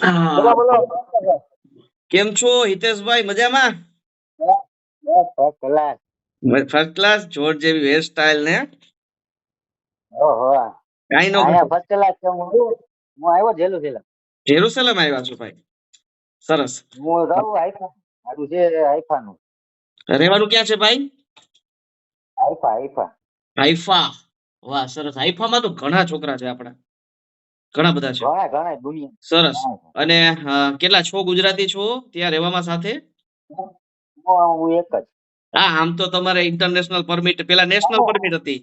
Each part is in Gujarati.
બોલો હા, બોલો. કેમ છો હિતેશભાઈ? મજામાં? બસ ફર્સ્ટ ક્લાસ. First class. જોર જેવી હેર સ્ટાઇલ ને ઓહો, કાઈ નો અહીંયા ઘટે. ફર્સ્ટ ક્લાસ છે. હું આવ્યો જેલું. જેરુસલેમ આવ્યા છો ભાઈ? સરસ. હું રહું આઈફા. મારું છે આઈફાનું. રહેવાનું ક્યાં છે ભાઈ? આઈફા. હાઈફા. વાહ, સરસ. હાઈફામાં તો ઘણા છોકરા છે આપણા, ઘણા બધા છે. ઘણા દુનિયા. સરસ. ઘણા અને કેટલા છો ગુજરાતી છો ત્યાં રહેવામાં સાથે? છે. હું એક જ. હા, આમ તો તમારે ઇન્ટરનેશનલ પરમિટ, પેલા નેશનલ પરમિટ હતી.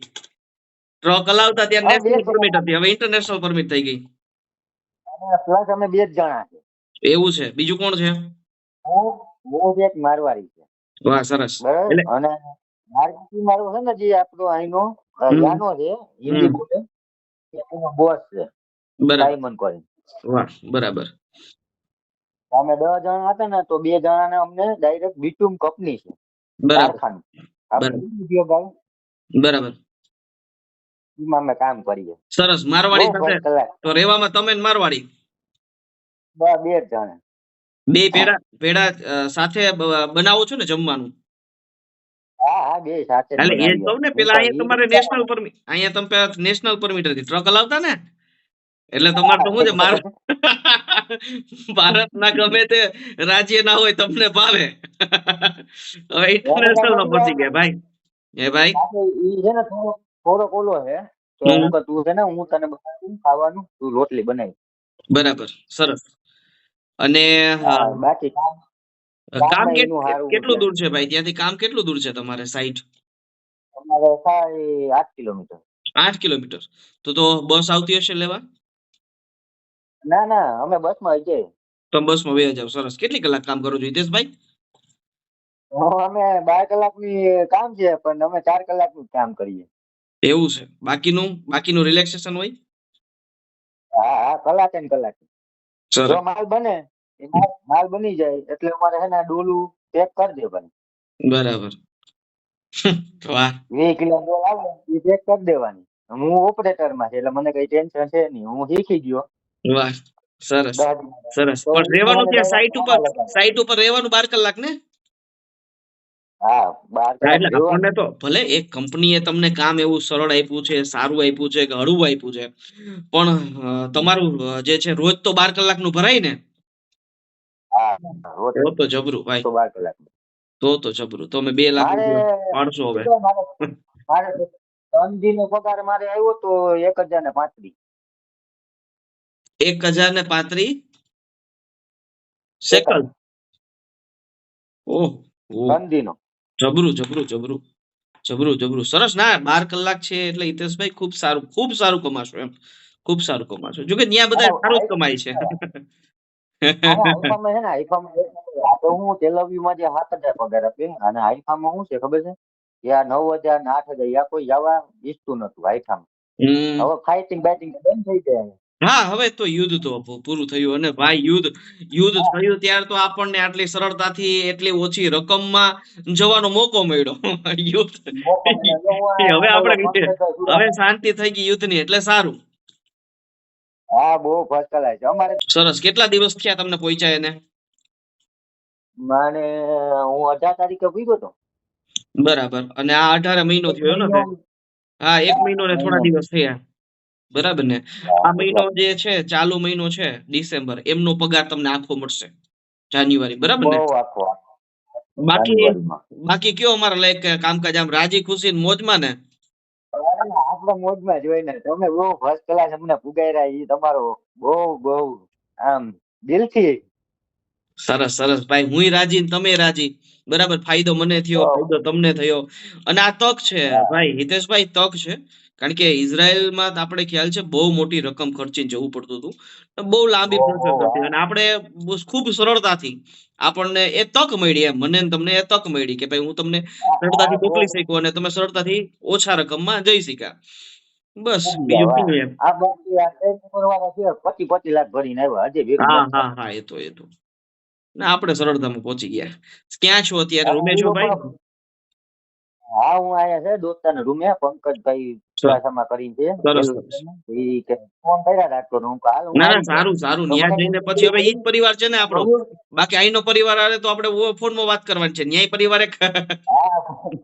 ટ્રક હલાવતા ત્યારે અમે બે નેશનલ જ પરમિટ જણા હતી, હવે ઇન્ટરનેશનલ પરમિટ થઈ ગઈ. અને પ્લસ અમે બે જ જણા છે. એવું છે? બીજું કોણ છે? હું હું એક મારવાડી છે. વાહ, સરસ. બરાબર. એટલે અને મારવાડી મારો છે ને જે આપણો અહીંનો હમ યાનો છે હિન્દી હમ બોલે એનો બોસ છે બરાબર. સાયમન કરીને. વાહ, બરાબર. અમે 10 જણા હતા ને તો 2 જણાને અમને ડાયરેક્ટ બીટુમ કંપની છે, બરાબર. કારખાનું. આપણે બરાબર. ઉદ્યોગ આવે બરાબર. એમાં અમે કામ કરીએ. સરસ. બહુ મારવાડી સાથે ફર્સ્ટ ક્લાસ. તો રહેવામાં તમે ને મારવાડી બે જ જણા. બે ભેડા ભેડા સાથે બનાવો છો ને જમવાનું? હા બે સાથે જ એટલે એ જ બનાવીએ. કહું ને, હું પેલા તો અહીંયા તમારે નેશનલ પરમિટ, અહીંયા તમે નેશનલ પરમિટ હતી, ટ્રક હલાવતા ને, એટલે તમારે તો શું છે માર ભારતના ગમે તે રાજ્ય ના હોય તમને ભાવે. હવે ઇન્ટરનેશનલ માં પહોંચી ગયા ભાઈ. એ ભાઈ. ઈ છે ને થોડોક ઓલો છે. તો હમ અમુક તું છે ને હું તને બનાવું ખાવાનું, તું રોટલી બનાવી. બરાબર. સરસ. અને હા બાકી કામ કામમાં એનું સારું કેટલું છે. દૂર છે ભાઈ? ત્યાંથી કામ કેટલું દૂર છે તમારે સાઈટ? અમારે થાય 8 કિલોમીટર. 8 કિલોમીટર. તો બસ આવતી હશે લેવા? ના અમે બસમાં જઈએ. તમે બસમાં બે જાવ. સરસ. કેટલી કલાક કામ કરો છો હિતેશભાઈ? અમે 12 કલાકની કામ છે પણ અમે 4 કલાકનું જ કામ કરીએ. એવું છે? બાકીનું રિલેક્સેશન હોય? હા કલાકે ને કલાકે. જો સરસ. માલ બને માલ બની જાય એટલે અમારે છે ને ડોલું પેક કરી દેવાનું. બરાબર. વાહ. 20 કિલો ડોલ આવે એ પેક કરી દેવાની. હું ઓપરેટરમાં છે એટલે મને કઈ ટેન્શન છે નહીં. હું શીખી ગયો. વાહ, સરસ. 10 દિવસ. સરસ. તો પણ ઈ રહેવાનું મને ત્યાં direct કામે લગાડે. સાઈટ ઉપર રહેવાનું 12 કલાક ને? હા 12 હા, કલાક એટલે આપણને રહેવાનું. તો ભલે એક કંપનીએ તમને કામ એવું સરળ આપ્યું છે, સારું આપ્યું છે, કે હળવું આપ્યું છે, પણ તમારું જે છે રોજ તો 12 કલાકનું ભરાય ને? હા રોજ તો જબરું ભાઈ. તો 12 કલાક. તો જબરું. તમે 2 લાખ મારે રૂપિયા પાડશો હવે. કેટલો મારે 3 દી નો પગાર મારે આવ્યો તો 1035. 1035 સેકન્ડ. સેકન્ડ. ઓહ. ઓહ. 3 દી નો. જબરું જબરું જબરું જબરું. સરસ. ના, 12 કલાક છે એટલે હિતેશભાઈ ખૂબ સારું કમાશો એમ. ખૂબ સારું કમાશો. જો કે ત્યાં બધા સારું જ કમાય છે. આઈફામાં છે ને આઈફામાં તો હું તેલવીમાં જે 7,000 પગાર આપે અને આઈફામાં શું છે ખબર છે કે આ 9,000 ને 8,000 યા કોઈ જવા ઈચ્છતું નતું આઈફામાં. હમ હવે ફાઇટિંગ બાઇટિંગ બંધ થઈ જાય. હા, હવે તો યુદ્ધ તો પૂરું થયું. અને ભાઈ યુદ્ધ થયું ત્યારે તો આપણને આટલી સરળતાથી એટલી ઓછી રકમમાં જવાનો મોકો મળ્યો. યુદ્ધ હવે આપણે હવે શાંતિ થઈ ગઈ યુદ્ધની, એટલે સારું. હા બહુ ફર્સ્ટ ક્લાસ છે અમારે. સરસ. કેટલા દિવસ થયા તમને પહોંચ્યા એને? મને હું 18 તારીખે પૂછ્યો હતો. બરાબર. અને આ 18 મહિનો એક થયો ને? મહિનો. હા, 1 મહિનો ને થોડા દિવસ થયા. બરાબર ને? હા, આ મહિનો જે છે, ચાલુ મહિનો છે ડિસેમ્બર, એમનો પગાર તમને આખો મળશે જાન્યુઆરી. બરાબર બહુ ને? આખો બાકી જાન્યુઆરીમાં. બાકી કયો અમારા લાયક કામકાજ, આમ રાજી ખુશી ને મોજમાં ને? આપણે મોજમાં જોઈને તમે બહુ ફર્સ્ટ ક્લાસ અમને પુગાર્યા એ તમારો બહુ આમ દિલથી. સરસ ભાઈ. હુંય રાજી ને તમે રાજી. બરાબર. ફાયદો મને થયો, ફાયદો તમને થયો. અને આ તક છે ભાઈ હિતેશભાઈ, તક છે. કારણ કે ઇઝરાયલમાં આપણે ખ્યાલ છે બહુ મોટી રકમ ખર્ચીને જવું પડતું હતું, બહુ લાંબી પ્રોસેસ હતી, અને આપણે ખૂબ સરળતાથી આપણને એ તક મળી. એમ મને ને તમને એ તક મળી કે ભાઈ હું તમને સરળતાથી મોકલી શકું અને તમે સરળતાથી ઓછા રકમમાં જઈ શક્યા. બસ બીજું શું એમ. આ બાકી આ ટ્રેન કરવાના છે 25 લાખ ભરીને આવ્યા હજી ભેગું હા નથી હા થતું. હા, એ તો ના, આપણે સરળતામાં પહોંચી ગયા. ક્યાં છો અત્યારે? અને રૂમે એ છો લોકો ભાઈ? હા હું આયા છે દોસ્તાના રૂમે પંકજભાઈ ચુડાસમા કરીને છે સરસ સરસ. એલું ઈ કે ફોન કર્યા રાખતો હું કહું, હાલ હું ના ના આવી જાઉં. સારું સારું, તો ન્યા મને જઈને પછી હવે ઈ જ પરિવાર છે ને આપણો. જોયું. બાકી અહીંનો પરિવાર હારે તો આપણે ફોનમાં વાત કરવાની છે, ન્યાય પરિવાર એક હા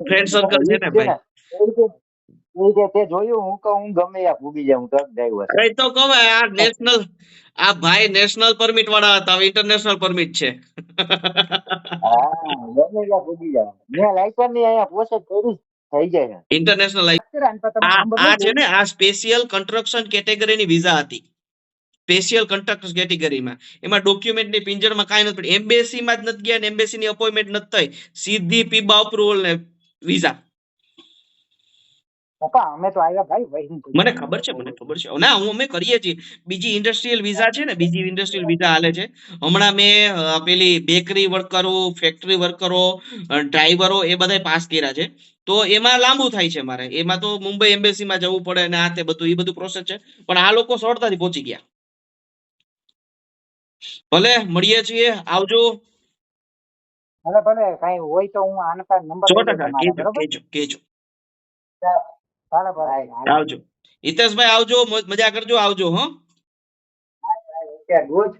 ફ્રેન્ડ સર્કલ છે ઈ જ ને છે ભાઈ. ને એ કે તે જોયું હું કહું હું ગમે ત્યાં ભૂગી જાઉં ટ્રક ડ્રાઈવર. એ તો કહો આ નેશનલ, આ ભાઈ નેશનલ પરમિટ વાળા હતા, હવે ઇન્ટરનેશનલ પરમિટ છે. હા ગમે ત્યાં ભૂગી જાવ મેં લાયસન્સ ની અહીંયા પ્રોસેસ કરી થઈ જાય છે. ઇન્ટરનેશનલ તો તમે આ નંબર આ લઈ છે દો. ને આ સ્પેશિયલ કન્સ્ટ્રક્શન કેટેગરીની વિઝા હતી. સ્પેશિયલ કન્સ્ટ્રક્શન કેટેગરીમાં એમાં ડોક્યુમેન્ટની પિંજરમાં કાંઈ નથી પડ્યું. એમ્બેસીમાં જ નથી ગયા ને એમ્બેસીની અપોઇન્ટમેન્ટ નથી થઈ, સીધી પીબા અપ્રુવલ ને વિઝા. પપ્પા અમે તો આવ્યા ભાઈ વહીને મને ખબર છે, મને ખબર છે. ના હું અમે કરીએ છીએ. બીજી ઇન્ડસ્ટ્રીયલ વિઝા છે ને, બીજી ઇન્ડસ્ટ્રીયલ વિઝા હાલે છે. હમણાં મેં પેલી બેકરી વર્કરો, ફેક્ટરી વર્કરો, ડ્રાઈવરો એ બધા પાસ કર્યા છે. તો એમાં લાંબુ થાય છે મારે, એમાં તો મુંબઈ એમ્બેસીમાં જવું પડે ને આ તે બધું એ બધું પ્રોસેસ છે. પણ આ લોકો સરળતાથી પહોંચી ગયા. ભલે મળીએ છીએ, આવજો. ભલે ભલે કઈ હોય તો હું આના પર નંબર લઈ લઉં 100% તમારા કેજો બરોબર. કેજો કેજો. ભલે ભલે આવજો હિતેશભાઈ, આવજો, મજા કરજો, આવજો હો. ગુડ